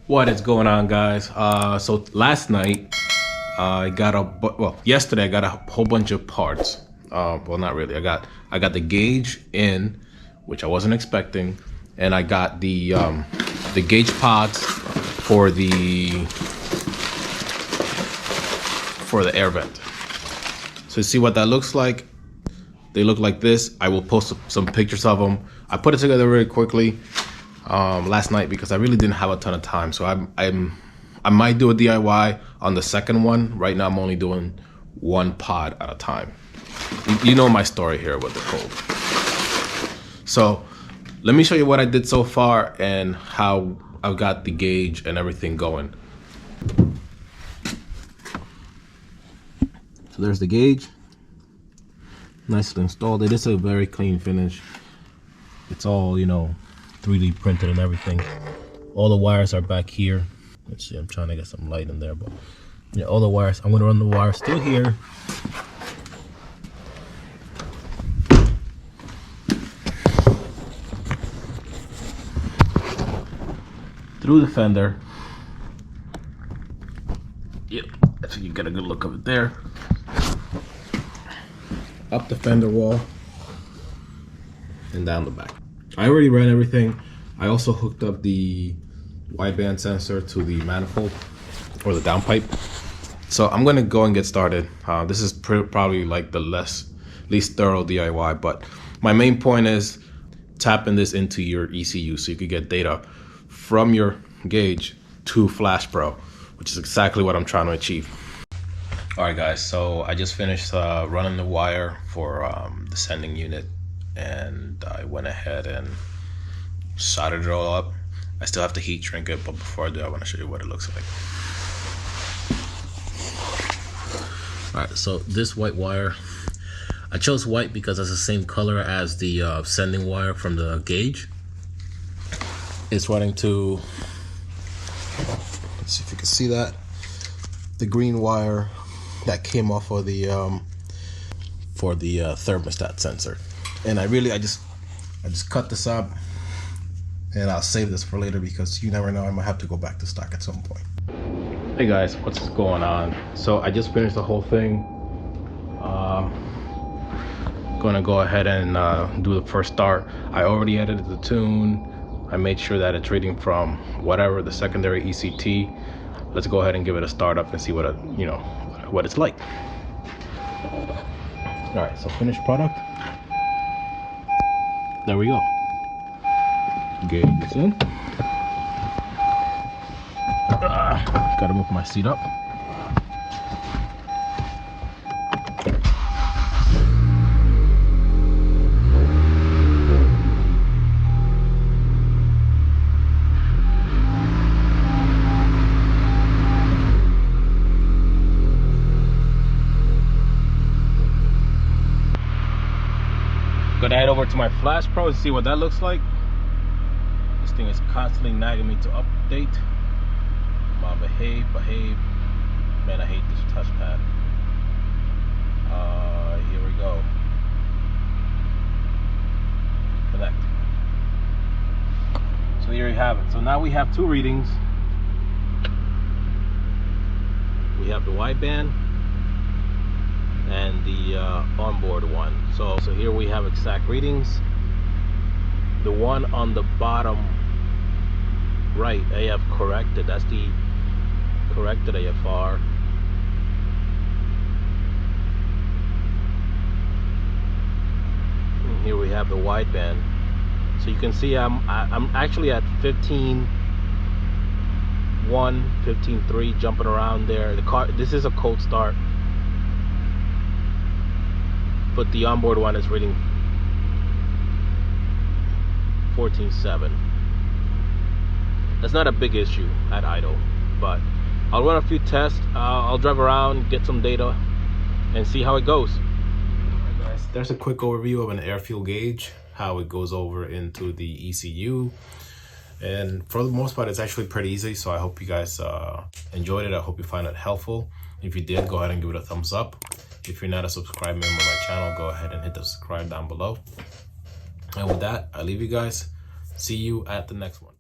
What is going on, guys? So last night yesterday I got a whole bunch of parts. Well, not really. I got the gauge in, which I wasn't expecting, and I got the gauge pods for the air vent. So you see what that looks like. They look like this. I will post some pictures of them. I put it together very quickly last night because I really didn't have a ton of time. So I might do a DIY on the second one. Right now I'm only doing one pod at a time. You know my story here with the cold. So let me show you what I did so far and how I've got the gauge and everything going. So there's the gauge. Nicely installed. It is a very clean finish. It's all, 3D printed and everything. All the wires are back here. Let's see, I'm trying to get some light in there, but yeah, all the wires. I'm gonna run the wires through here. Through the fender. Yep, I think you get a good look of it there. Up the fender wall and down the back. I already ran everything. I also hooked up the wideband sensor to the manifold or the downpipe. So I'm gonna go and get started. This is probably like the least thorough DIY, but my main point is tapping this into your ECU so you could get data from your gauge to FlashPro, which is exactly what I'm trying to achieve. All right, guys, so I just finished running the wire for the sending unit, and I went ahead and soldered it all up. I still have to heat shrink it, but before I do, I want to show you what it looks like. All right, so this white wire, I chose white because it's the same color as the sending wire from the gauge. It's running to, let's see if you can see that, the green wire that came off of the for the thermostat sensor. And I just cut this up, and I'll save this for later because you never know, I might have to go back to stock at some point. Hey guys, what's going on? So I just finished the whole thing. Gonna go ahead and do the first start. I already edited the tune. I made sure that it's reading from whatever the secondary ECT. Let's go ahead and give it a start up and see what what it's like. All right, so finished product. There we go. Gauge is in. Gotta move my seat up. Gonna head over to my FlashPro and see what that looks like. This thing is constantly nagging me to update. Come on, behave. Man, I hate this touchpad. Here we go. Connect. So here you have it. So now we have two readings. We have the wideband and the onboard one. So here we have exact readings. The one on the bottom right, AF corrected, that's the corrected AFR. And here we have the wideband. So you can see I'm actually at 15.1, 15.3, jumping around there. The car, this is a cold start, but the onboard one is reading 14.7. That's not a big issue at idle, but I'll run a few tests. I'll drive around, get some data, and see how it goes. Alright guys, there's a quick overview of an air fuel gauge, how it goes over into the ECU, and for the most part it's actually pretty easy. So I hope you guys enjoyed it. I hope you find it helpful. If you did, go ahead and give it a thumbs up. If you're not a subscribed member of my channel, go ahead and hit the subscribe down below. And with that, I leave you guys. See you at the next one.